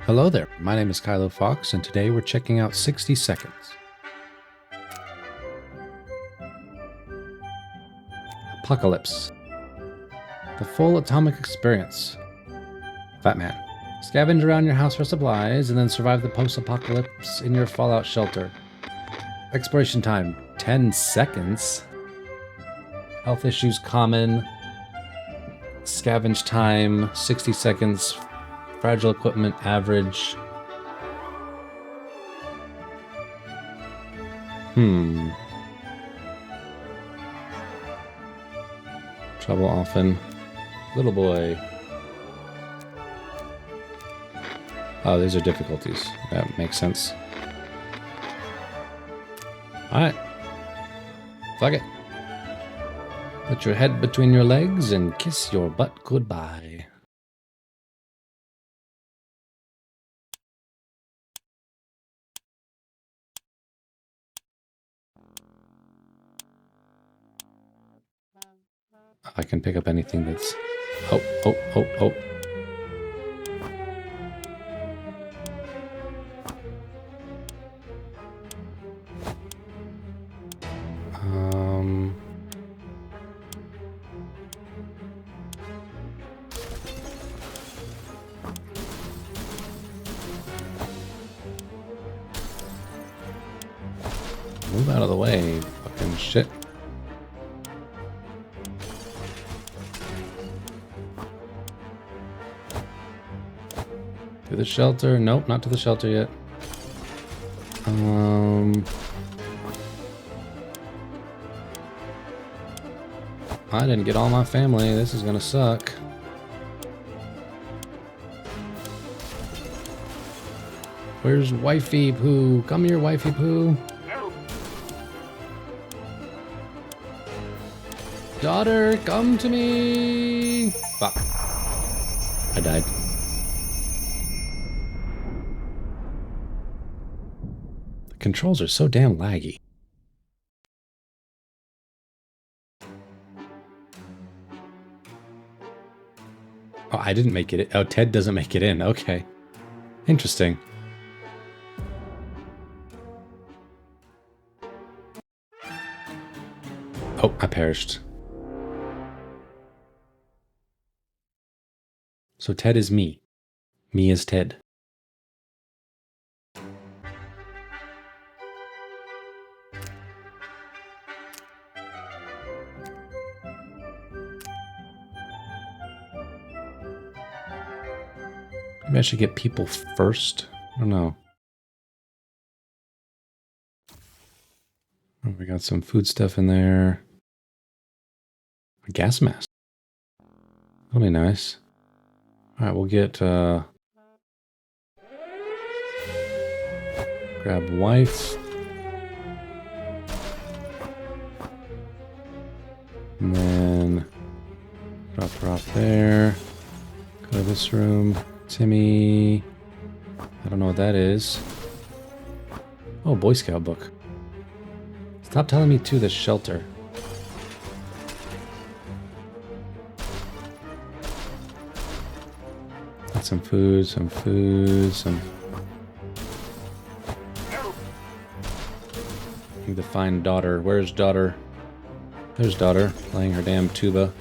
Hello there, my name is Kylo Fox, and today we're checking out 60 Seconds. Apocalypse. The full atomic experience. Fat Man. Scavenge around your house for supplies, and then survive the post-apocalypse in your fallout shelter. Exploration time, 10 seconds. Health issues common. Scavenge time, 60 seconds. Fragile equipment, average. Trouble often. Little boy. Oh, these are difficulties. That makes sense. Alright. Fuck it. Put your head between your legs and kiss your butt goodbye. I can pick up anything that's... Oh. Move out of the way, fucking shit. To the shelter. Nope, not to the shelter yet. I didn't get all my family. This is gonna suck. Where's Wifey Poo? Come here, Wifey Poo. Daughter, come to me! Fuck. I died. The controls are so damn laggy. Oh, I didn't make it. Oh, Ted doesn't make it in. Okay. Interesting. Oh, I perished. So Ted is me. Me is Ted. Maybe I should get people first. I don't know. Oh, we got some food stuff in there. A gas mask. That'll be nice. Alright, we'll get, grab wife. And then drop her off there. Go to this room. Timmy. I don't know what that is. Oh, Boy Scout book. Stop telling me to the shelter. Got some food, some... Need to find daughter. Where's daughter? There's daughter, playing her damn tuba.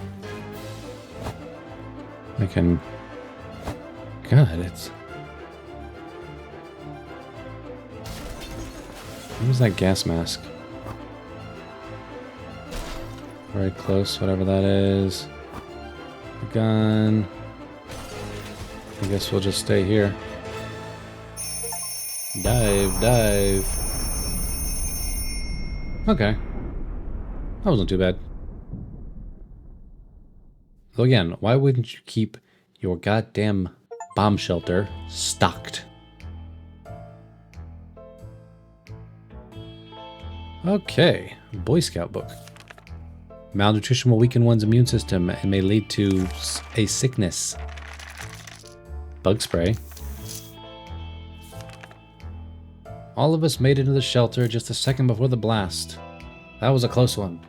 I can... God, it's... What was that gas mask? Very close, whatever that is. A gun. I guess we'll just stay here. Dive. Okay. That wasn't too bad. So again, why wouldn't you keep your goddamn bomb shelter stocked? Okay, Boy Scout book. Malnutrition will weaken one's immune system and may lead to a sickness. Bug spray. All of us made it into the shelter just a second before the blast. That was a close one.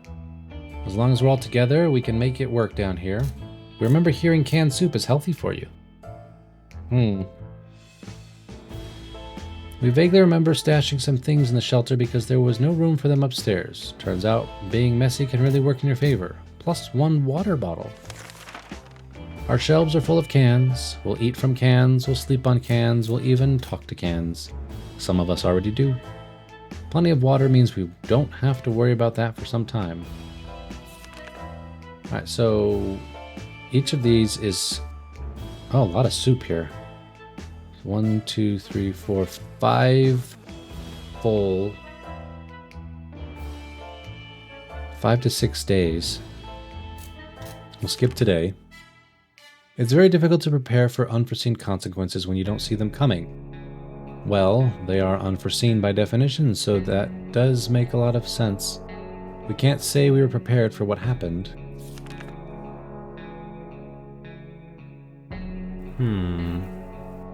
As long as we're all together, we can make it work down here. We remember hearing canned soup is healthy for you. We vaguely remember stashing some things in the shelter because there was no room for them upstairs. Turns out, being messy can really work in your favor. Plus 1 water bottle. Our shelves are full of cans. We'll eat from cans, we'll sleep on cans, we'll even talk to cans. Some of us already do. Plenty of water means we don't have to worry about that for some time. Alright, so each of these is... oh, a lot of soup here. 1, 2, 3, 4, 5 full. 5 to 6 days. We'll skip today. It's very difficult to prepare for unforeseen consequences when you don't see them coming. Well, they are unforeseen by definition, so that does make a lot of sense. We can't say we were prepared for what happened.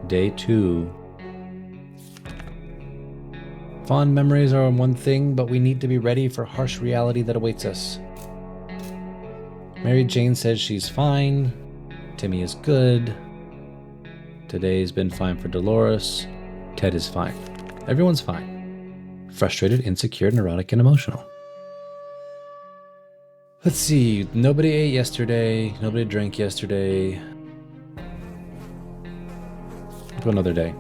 Day 2. Fond memories are one thing, but we need to be ready for harsh reality that awaits us. Mary Jane says she's fine. Timmy is good. Today's been fine for Dolores. Ted is fine. Everyone's fine. Frustrated, insecure, neurotic, and emotional. Let's see. Nobody ate yesterday. Nobody drank yesterday. To another day.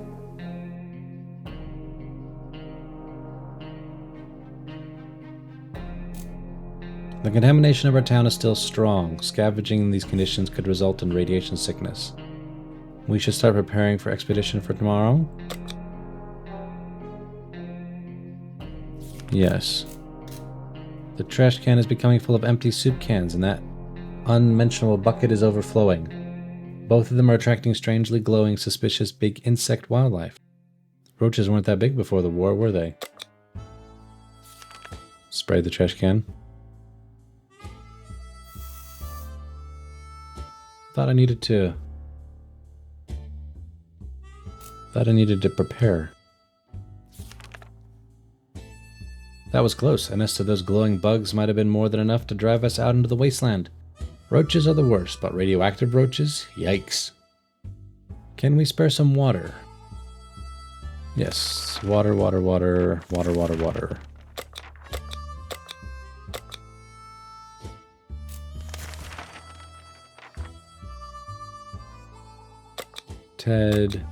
The contamination of our town is still strong. Scavenging in these conditions could result in radiation sickness. We should start preparing for expedition for tomorrow. Yes. The trash can is becoming full of empty soup cans, and that unmentionable bucket is overflowing. Both of them are attracting strangely glowing, suspicious big insect wildlife. Roaches weren't that big before the war, were they? Spray the trash can. Thought I needed to prepare. That was close. A nest of those glowing bugs might have been more than enough to drive us out into the wasteland. Roaches are the worst, but radioactive roaches? Yikes. Can we spare some water? Yes. Water, water, water, water, water, water. Ted.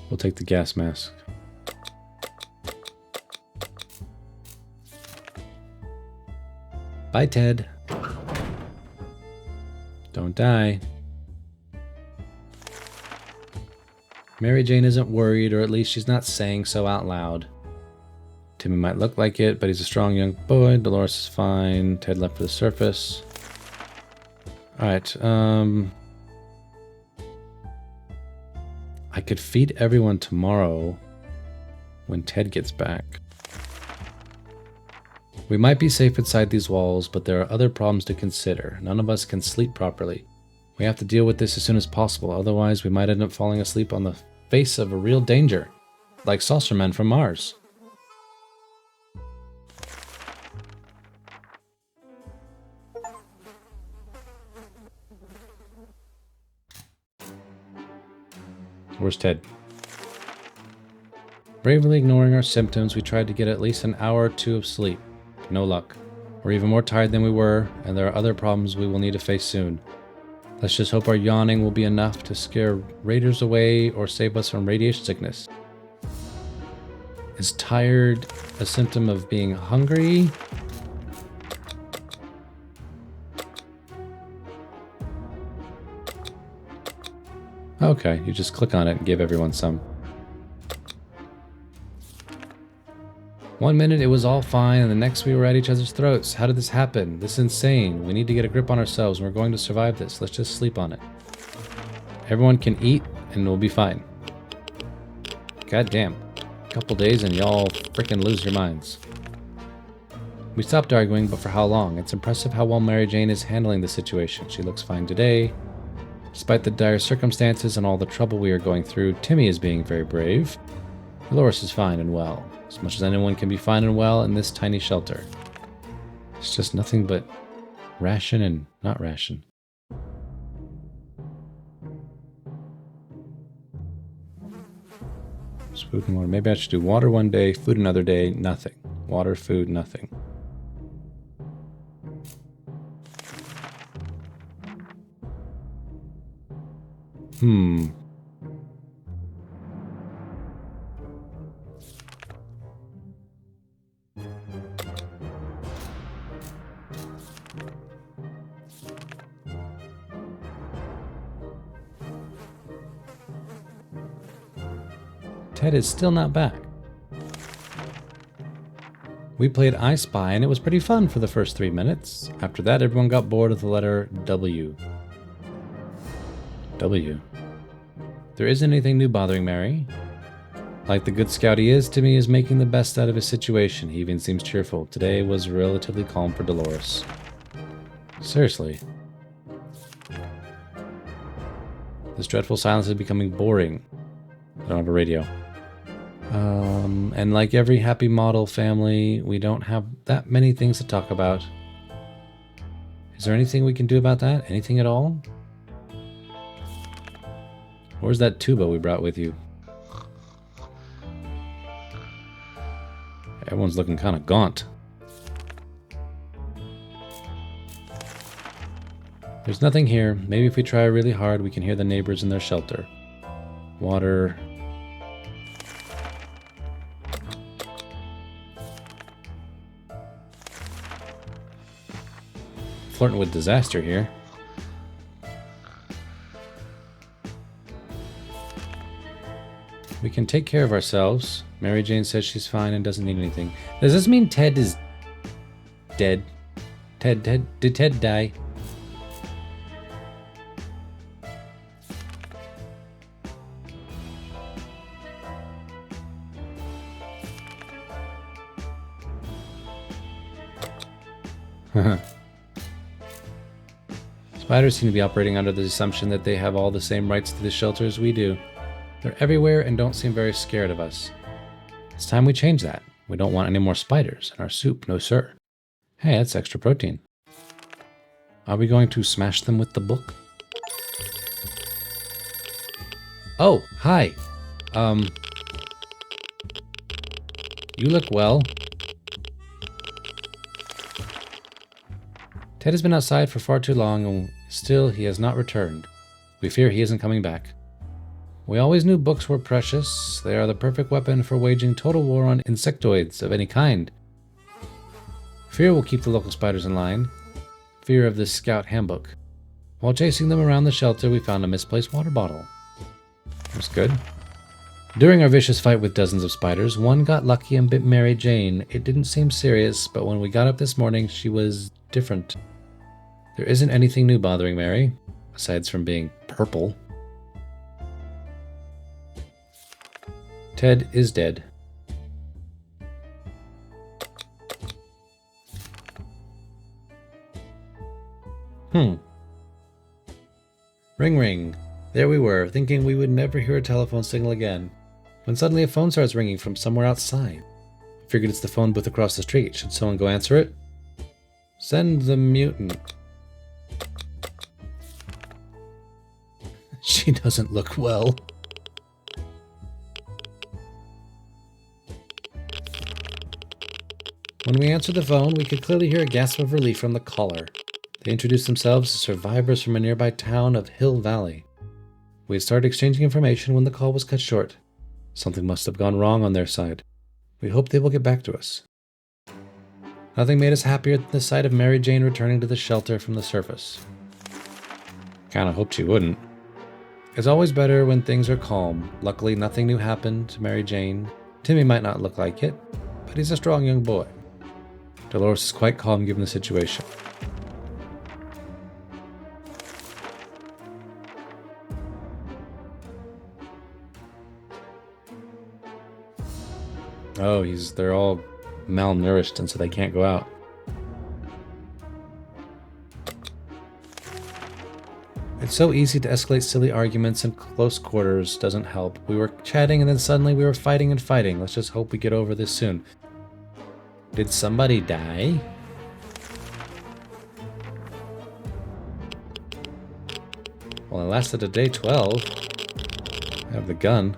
We'll take the gas mask. Bye, Ted. Don't die. Mary Jane isn't worried, or at least she's not saying so out loud. Timmy might look like it, but he's a strong young boy. Dolores is fine. Ted left for the surface. Alright, I could feed everyone tomorrow when Ted gets back. We might be safe inside these walls, but there are other problems to consider. None of us can sleep properly. We have to deal with this as soon as possible, otherwise we might end up falling asleep on the face of a real danger, like saucer men from Mars. Where's Ted? Bravely ignoring our symptoms, we tried to get at least an hour or 2 of sleep. No luck. We're even more tired than we were, and there are other problems we will need to face soon. Let's just hope our yawning will be enough to scare raiders away or save us from radiation sickness. Is tired a symptom of being hungry? Okay, you just click on it and give everyone some. 1 minute it was all fine, and the next we were at each other's throats. How did this happen? This is insane. We need to get a grip on ourselves, and we're going to survive this. Let's just sleep on it. Everyone can eat, and we'll be fine. God damn. A couple days and y'all freaking lose your minds. We stopped arguing, but for how long? It's impressive how well Mary Jane is handling the situation. She looks fine today. Despite the dire circumstances and all the trouble we are going through, Timmy is being very brave. Dolores is fine and well. As much as anyone can be fine and well in this tiny shelter. It's just nothing but ration and not ration. It's food and water. Maybe I should do water one day, food another day, nothing. Water, food, nothing. Ted is still not back. We played I Spy and it was pretty fun for the first 3 minutes. After that, everyone got bored of the letter W. W. There isn't anything new bothering Mary. Like the good scout he is, Timmy is making the best out of his situation. He even seems cheerful. Today was relatively calm for Dolores. Seriously. This dreadful silence is becoming boring. I don't have a radio. And like every happy model family, we don't have that many things to talk about. Is there anything we can do about that? Anything at all? Where's that tuba we brought with you? Everyone's looking kind of gaunt. There's nothing here. Maybe if we try really hard, we can hear the neighbors in their shelter. Water. Flirting with disaster here. We can take care of ourselves. Mary Jane says she's fine and doesn't need anything. Does this mean Ted is dead? Did Ted die? Spiders seem to be operating under the assumption that they have all the same rights to the shelter as we do. They're everywhere and don't seem very scared of us. It's time we change that. We don't want any more spiders in our soup, no sir. Hey, that's extra protein. Are we going to smash them with the book? Oh, hi. You look well. Ted has been outside for far too long, and still he has not returned. We fear he isn't coming back. We always knew books were precious. They are the perfect weapon for waging total war on insectoids of any kind. Fear will keep the local spiders in line. Fear of this scout handbook. While chasing them around the shelter, we found a misplaced water bottle. That's good. During our vicious fight with dozens of spiders, one got lucky and bit Mary Jane. It didn't seem serious, but when we got up this morning, she was different. There isn't anything new bothering Mary, aside from being purple. Ted is dead. Ring ring. There we were, thinking we would never hear a telephone signal again, when suddenly a phone starts ringing from somewhere outside. I figured it's the phone booth across the street. Should someone go answer it? Send the mutant. She doesn't look well. When we answered the phone, we could clearly hear a gasp of relief from the caller. They introduced themselves as survivors from a nearby town of Hill Valley. We had started exchanging information when the call was cut short. Something must have gone wrong on their side. We hope they will get back to us. Nothing made us happier than the sight of Mary Jane returning to the shelter from the surface. Kinda hoped she wouldn't. It's always better when things are calm. Luckily, nothing new happened to Mary Jane. Timmy might not look like it, but he's a strong young boy. Dolores is quite calm given the situation. Oh, they're all malnourished and so they can't go out. It's so easy to escalate silly arguments in close quarters, doesn't help. We were chatting and then suddenly we were fighting and fighting. Let's just hope we get over this soon. Did somebody die? Well, it lasted a day 12. I have the gun.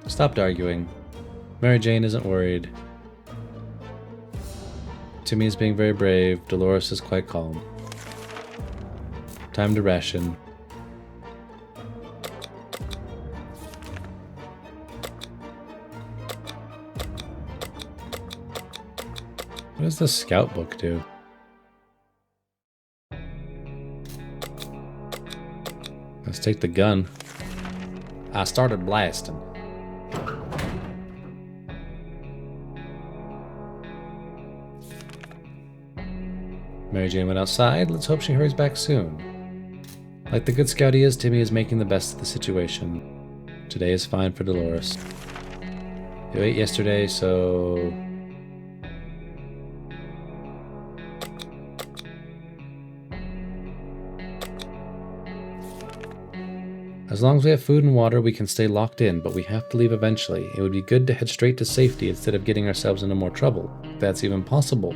Stopped arguing. Mary Jane isn't worried. Timmy is being very brave. Dolores is quite calm. Time to ration. What does the scout book do? Let's take the gun. I started blasting. Mary Jane went outside. Let's hope she hurries back soon. Like the good scout he is, Timmy is making the best of the situation. Today is fine for Dolores. You ate yesterday, so... As long as we have food and water, we can stay locked in, but we have to leave eventually. It would be good to head straight to safety instead of getting ourselves into more trouble, if that's even possible.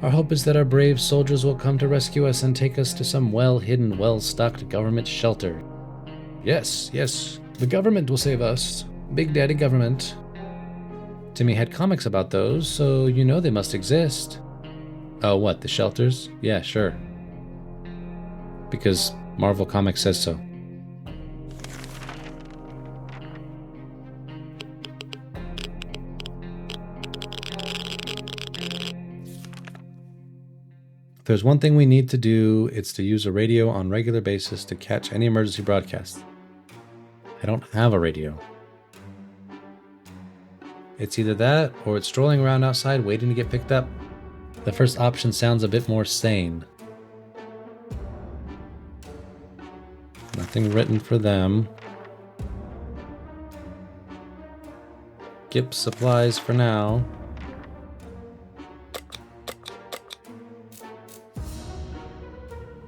Our hope is that our brave soldiers will come to rescue us and take us to some well-hidden, well-stocked government shelter. Yes, yes, the government will save us. Big Daddy Government. Timmy had comics about those, so you know they must exist. Oh, what, the shelters? Yeah, sure. Because Marvel Comics says so. If there's one thing we need to do, it's to use a radio on a regular basis to catch any emergency broadcasts. I don't have a radio. It's either that, or it's strolling around outside waiting to get picked up. The first option sounds a bit more sane. Nothing written for them. Skip supplies for now.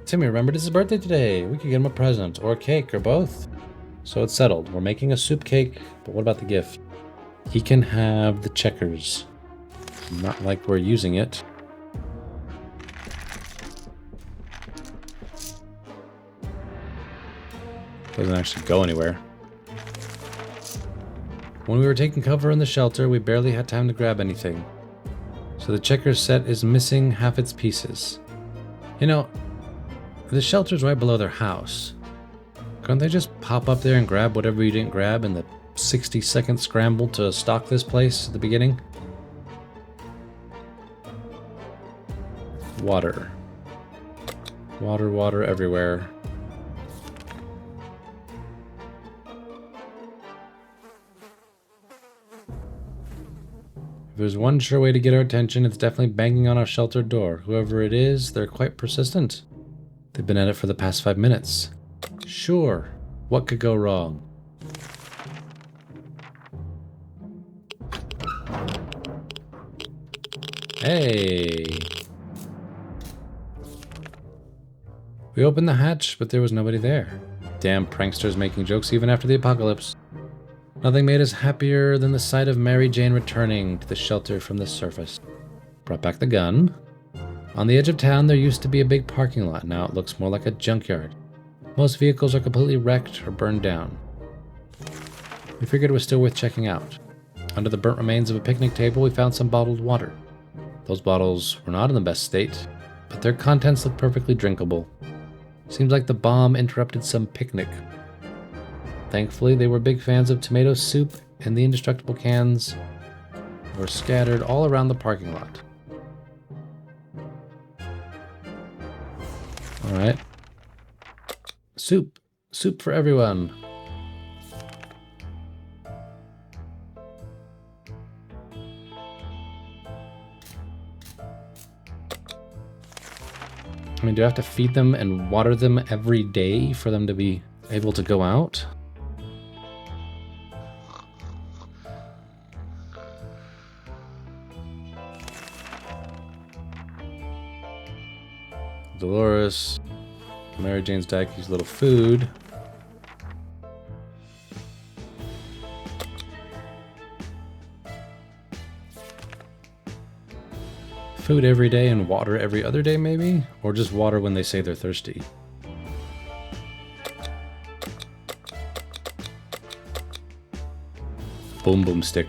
Timmy remembered it's his birthday today. We could get him a present, or a cake, or both. So it's settled. We're making a soup cake, but what about the gift? He can have the checkers. Not like we're using it. Doesn't actually go anywhere. When we were taking cover in the shelter, we barely had time to grab anything. So the checkers set is missing half its pieces. You know, the shelter's right below their house. Couldn't they just pop up there and grab whatever you didn't grab in the 60-second scramble to stock this place at the beginning? Water. Water, water everywhere. If there's one sure way to get our attention, it's definitely banging on our shelter door. Whoever it is, they're quite persistent. They've been at it for the past 5 minutes. Sure, what could go wrong? Hey! We opened the hatch, but there was nobody there. Damn pranksters making jokes even after the apocalypse. Nothing made us happier than the sight of Mary Jane returning to the shelter from the surface. Brought back the gun. On the edge of town, there used to be a big parking lot. Now it looks more like a junkyard. Most vehicles are completely wrecked or burned down. We figured it was still worth checking out. Under the burnt remains of a picnic table, we found some bottled water. Those bottles were not in the best state, but their contents looked perfectly drinkable. Seems like the bomb interrupted some picnic. Thankfully, they were big fans of tomato soup, and the indestructible cans were scattered all around the parking lot. Alright. Soup. Soup for everyone. I mean, do I have to feed them and water them every day for them to be able to go out? Dolores, Mary Jane's Daiki's little food. Food every day and water every other day, maybe? Or just water when they say they're thirsty. Boom boom stick.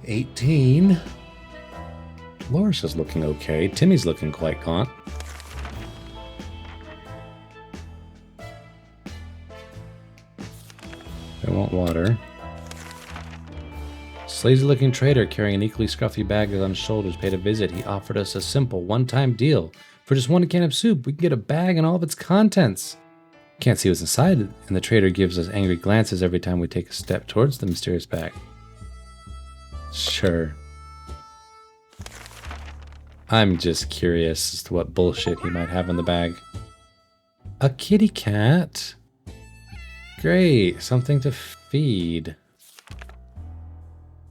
18. Loris is looking okay. Timmy's looking quite gaunt. I want water. Slazy-looking trader carrying an equally scruffy bag on his shoulders paid a visit. He offered us a simple one-time deal. For just one can of soup, we can get a bag and all of its contents. Can't see what's inside, and the trader gives us angry glances every time we take a step towards the mysterious bag. Sure. I'm just curious as to what bullshit he might have in the bag. A kitty cat? Great, something to feed.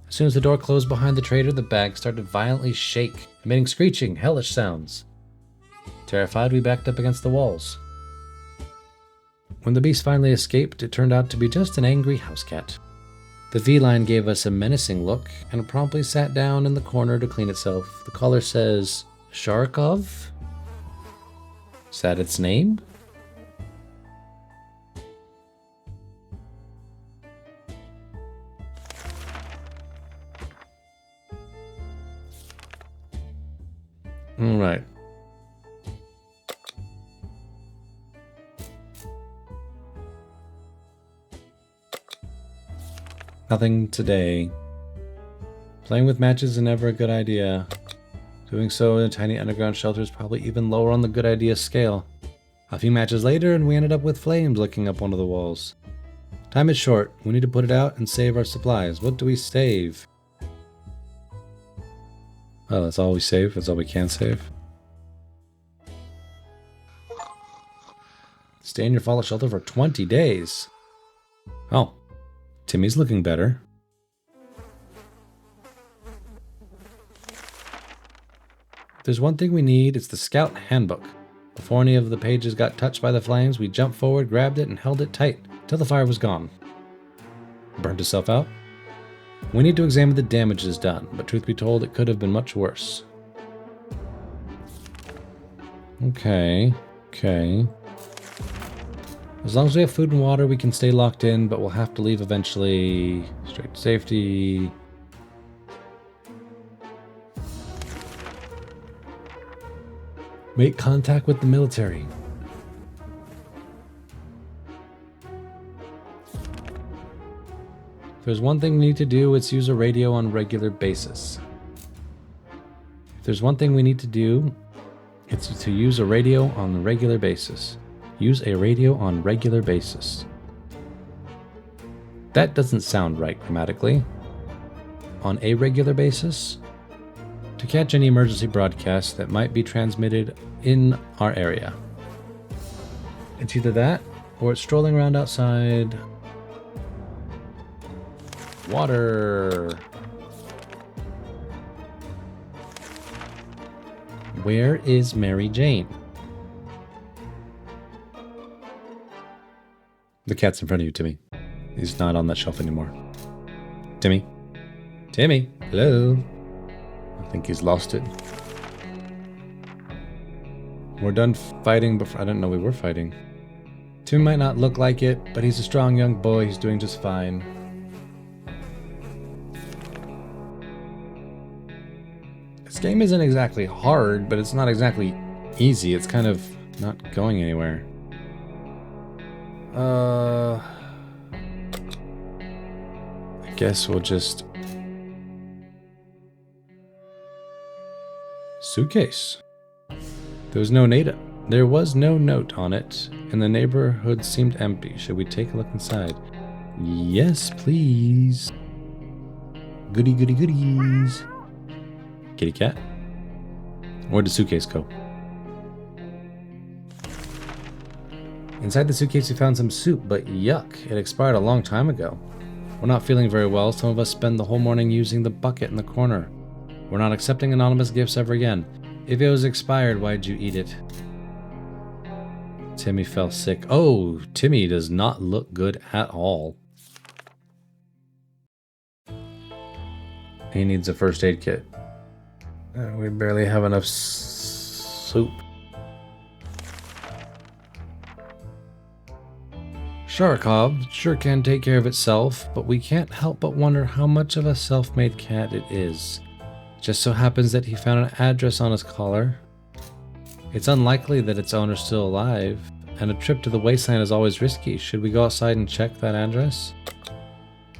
As soon as the door closed behind the trader, the bag started to violently shake, emitting screeching, hellish sounds. Terrified, we backed up against the walls. When the beast finally escaped, it turned out to be just an angry house cat. The feline gave us a menacing look and promptly sat down in the corner to clean itself. The collar says, Sharkov? Is that its name? All right. Nothing today. Playing with matches is never a good idea. Doing so in a tiny underground shelter is probably even lower on the good idea scale. A few matches later and we ended up with flames licking up one of the walls. Time is short. We need to put it out and save our supplies. What do we save? Oh, that's all we save? That's all we can save? Stay in your fallout shelter for 20 days. Oh. Timmy's looking better. If there's one thing we need, it's the Scout Handbook. Before any of the pages got touched by the flames, we jumped forward, grabbed it, and held it tight till the fire was gone. Burned itself out? We need to examine the damages done, but truth be told, it could have been much worse. Okay. As long as we have food and water, we can stay locked in, but we'll have to leave eventually. Straight to safety. Make contact with the military. If there's one thing we need to do, it's use a radio on a regular basis. If there's one thing we need to do, it's to use a radio on a regular basis. Use a radio on regular basis. That doesn't sound right grammatically. On a regular basis? To catch any emergency broadcasts that might be transmitted in our area. It's either that, or it's strolling around outside. Water. Where is Mary Jane? The cat's in front of you, Timmy. He's not on that shelf anymore. Timmy? Timmy? Hello? I think he's lost it. We're done fighting before... I didn't know we were fighting. Timmy might not look like it, but he's a strong young boy. He's doing just fine. This game isn't exactly hard, but it's not exactly easy. It's kind of not going anywhere. I guess we'll just... Suitcase. There was no note on it, and the neighborhood seemed empty. Should we take a look inside? Yes, please. Goody goody goodies. Kitty cat. Where'd the suitcase go? Inside the suitcase we found some soup, but yuck, it expired a long time ago. We're not feeling very well. Some of us spend the whole morning using the bucket in the corner. We're not accepting anonymous gifts ever again. If it was expired, why'd you eat it? Timmy fell sick. Oh, Timmy does not look good at all. He needs a first aid kit. We barely have enough soup. Sharkov sure can take care of itself, but we can't help but wonder how much of a self-made cat it is. Just so happens that he found an address on his collar. It's unlikely that its owner's still alive, and a trip to the wasteland is always risky. Should we go outside and check that address?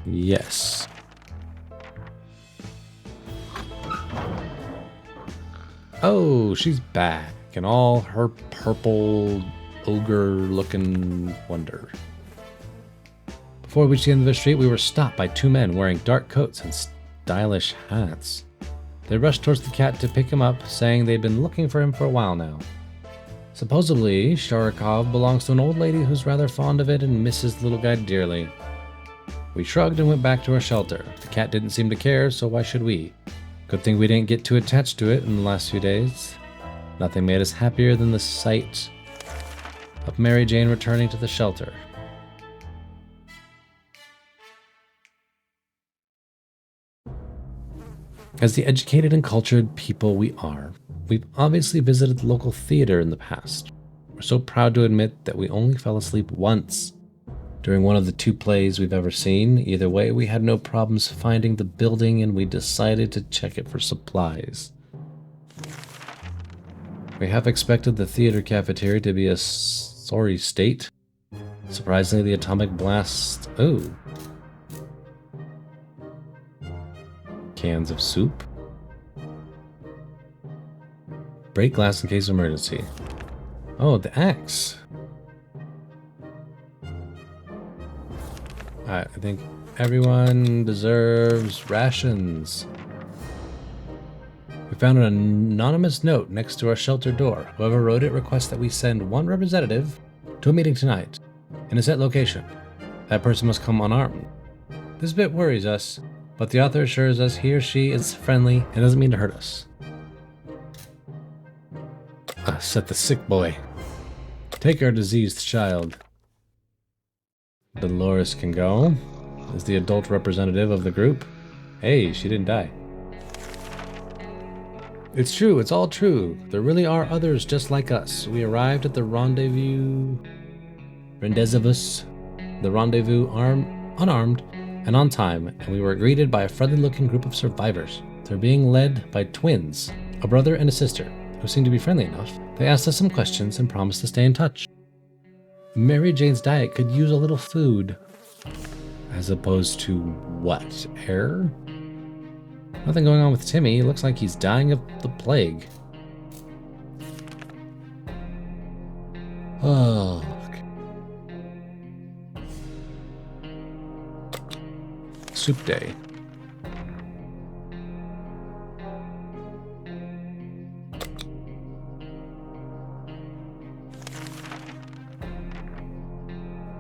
Yes. Oh, she's back in all her purple ogre-looking wonder. Before we reached the end of the street, we were stopped by two men wearing dark coats and stylish hats. They rushed towards the cat to pick him up, saying they'd been looking for him for a while now. Supposedly, Sharikov belongs to an old lady who's rather fond of it and misses the little guy dearly. We shrugged and went back to our shelter. The cat didn't seem to care, so why should we? Good thing we didn't get too attached to it in the last few days. Nothing made us happier than the sight of Mary Jane returning to the shelter. As the educated and cultured people we are, we've obviously visited the local theater in the past. We're so proud to admit that we only fell asleep once during one of the two plays we've ever seen. Either way, we had no problems finding the building and we decided to check it for supplies. We half expected the theater cafeteria to be a sorry state. Surprisingly, the atomic blast... Oh. Cans of soup. Break glass in case of emergency. Oh, the axe. Alright, I think everyone deserves rations. We found an anonymous note next to our shelter door. Whoever wrote it requests that we send one representative to a meeting tonight in a set location. That person must come unarmed. This bit worries us, but the author assures us he or she is friendly and doesn't mean to hurt us. Set the sick boy. Take our diseased child. Dolores can go. Is the adult representative of the group. Hey, she didn't die. It's true, it's all true. There really are others just like us. We arrived at the rendezvous, unarmed and on time, and we were greeted by a friendly-looking group of survivors. They're being led by twins, a brother and a sister, who seem to be friendly enough. They asked us some questions and promised to stay in touch. Mary Jane's diet could use a little food. As opposed to what? Air? Nothing going on with Timmy. It looks like he's dying of the plague. Oh. Soup day.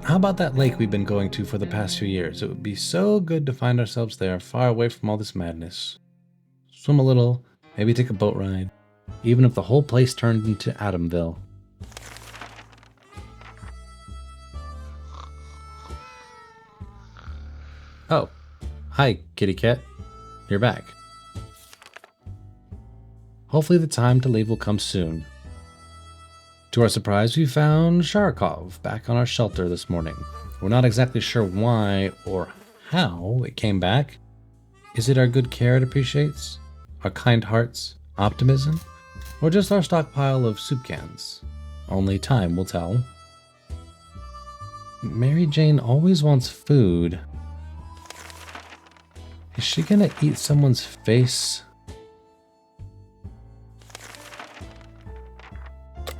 How about that lake we've been going to for the past few years? It would be so good to find ourselves there, far away from all this madness. Swim a little, maybe take a boat ride, even if the whole place turned into Adamville. Oh, hi, kitty cat. You're back. Hopefully the time to leave will come soon. To our surprise, we found Sharikov back on our shelter this morning. We're not exactly sure why or how it came back. Is it our good care it appreciates? Our kind hearts? Optimism? Or just our stockpile of soup cans? Only time will tell. Mary Jane always wants food. Is she gonna eat someone's face?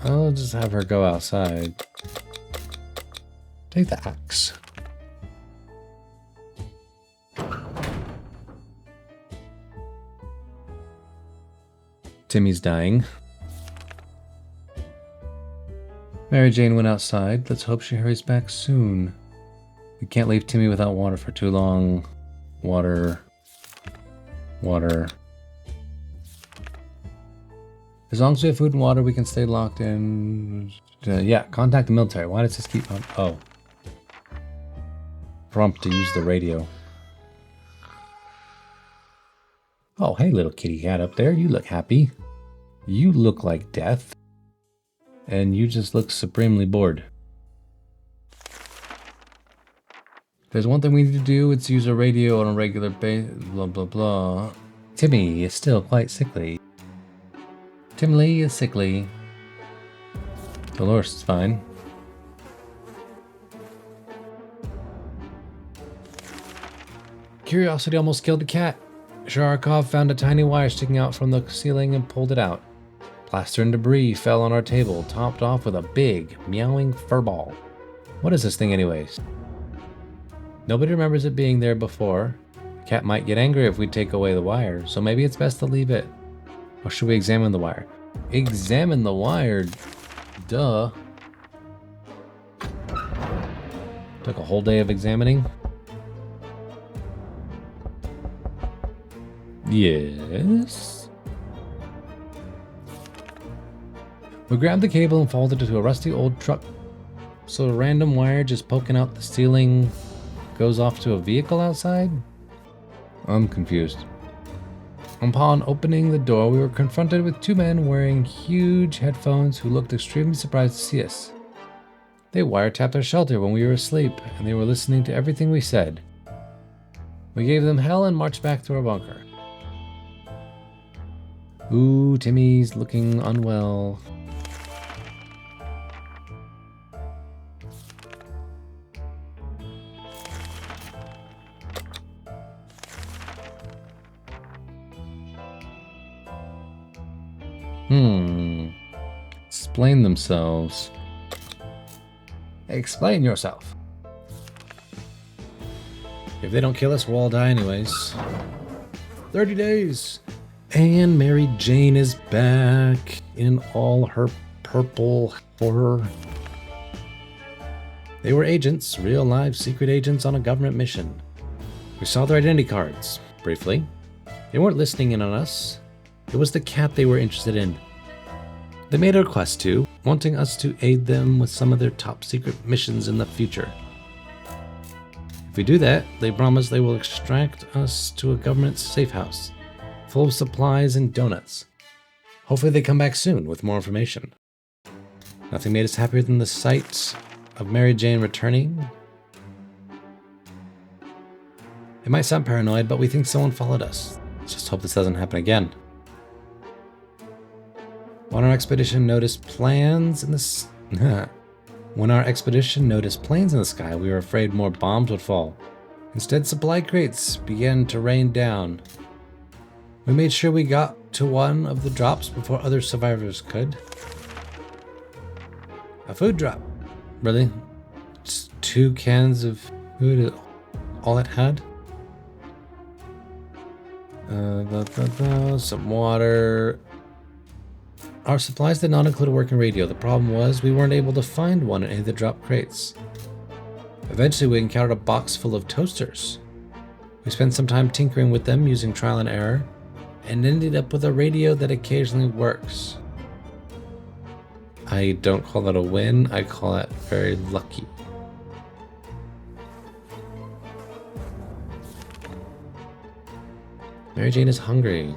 I'll just have her go outside. Take the axe. Timmy's dying. Mary Jane went outside. Let's hope she hurries back soon. We can't leave Timmy without water for too long. Water. Water. As long as we have food and water, we can stay locked in. Yeah, contact the military. Why does this keep on? Oh. Prompt to use the radio. Oh, hey, little kitty cat up there. You look happy. You look like death. And you just look supremely bored. There's one thing we need to do, it's use a radio on a regular basis, blah blah blah. Timmy is still quite sickly. Tim Lee is sickly. Dolores is fine. Curiosity almost killed a cat. Sharkov found a tiny wire sticking out from the ceiling and pulled it out. Plaster and debris fell on our table, topped off with a big, meowing furball. What is this thing anyways? Nobody remembers it being there before. The cat might get angry if we take away the wire, so maybe it's best to leave it. Or should we examine the wire? Examine the wire? Duh. Took a whole day of examining. Yes. We grabbed the cable and folded it to a rusty old truck. So a random wire just poking out the ceiling goes off to a vehicle outside? I'm confused. Upon opening the door, we were confronted with two men wearing huge headphones who looked extremely surprised to see us. They wiretapped our shelter when we were asleep, and they were listening to everything we said. We gave them hell and marched back to our bunker. Ooh, Timmy's looking unwell. Explain themselves. Explain yourself. If they don't kill us, we'll all die anyways. 30 days. And Mary Jane is back in all her purple horror. They were agents, real live secret agents on a government mission. We saw their identity cards, briefly. They weren't listening in on us. It was the cat they were interested in. They made a request to, wanting us to aid them with some of their top secret missions in the future. If we do that, they promise they will extract us to a government safe house, full of supplies and donuts. Hopefully they come back soon with more information. Nothing made us happier than the sight of Mary Jane returning. It might sound paranoid, but we think someone followed us. Let's just hope this doesn't happen again. When our expedition noticed planes in the sky, we were afraid more bombs would fall. Instead, supply crates began to rain down. We made sure we got to one of the drops before other survivors could. A food drop. Really? Just 2 cans of food, all it had? Some water. Our supplies did not include a working radio. The problem was we weren't able to find one in any of the drop crates. Eventually we encountered a box full of toasters. We spent some time tinkering with them using trial and error, and ended up with a radio that occasionally works. I don't call that a win, I call it very lucky. Mary Jane is hungry.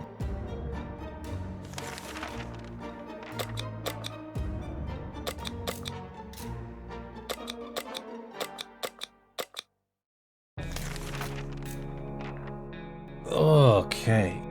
Okay.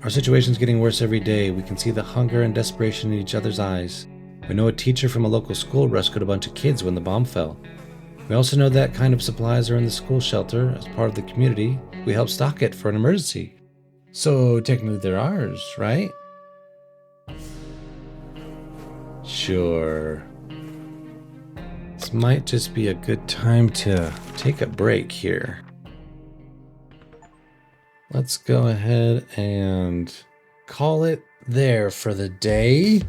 Our situation's getting worse every day. We can see the hunger and desperation in each other's eyes. We know a teacher from a local school rescued a bunch of kids when the bomb fell. We also know that kind of supplies are in the school shelter as part of the community. We help stock it for an emergency. So technically they're ours, right? Sure. This might just be a good time to take a break here. Let's go ahead and call it there for the day.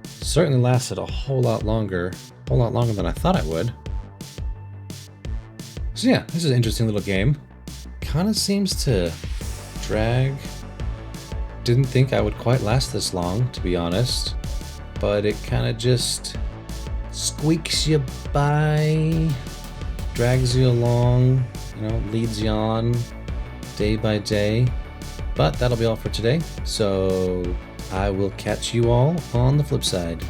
Certainly lasted a whole lot longer than I thought I would. So yeah, this is an interesting little game. Kind of seems to drag. Didn't think I would quite last this long, to be honest. But it kind of just squeaks you by, drags you along, leads you on day by day. But that'll be all for today. So I will catch you all on the flip side.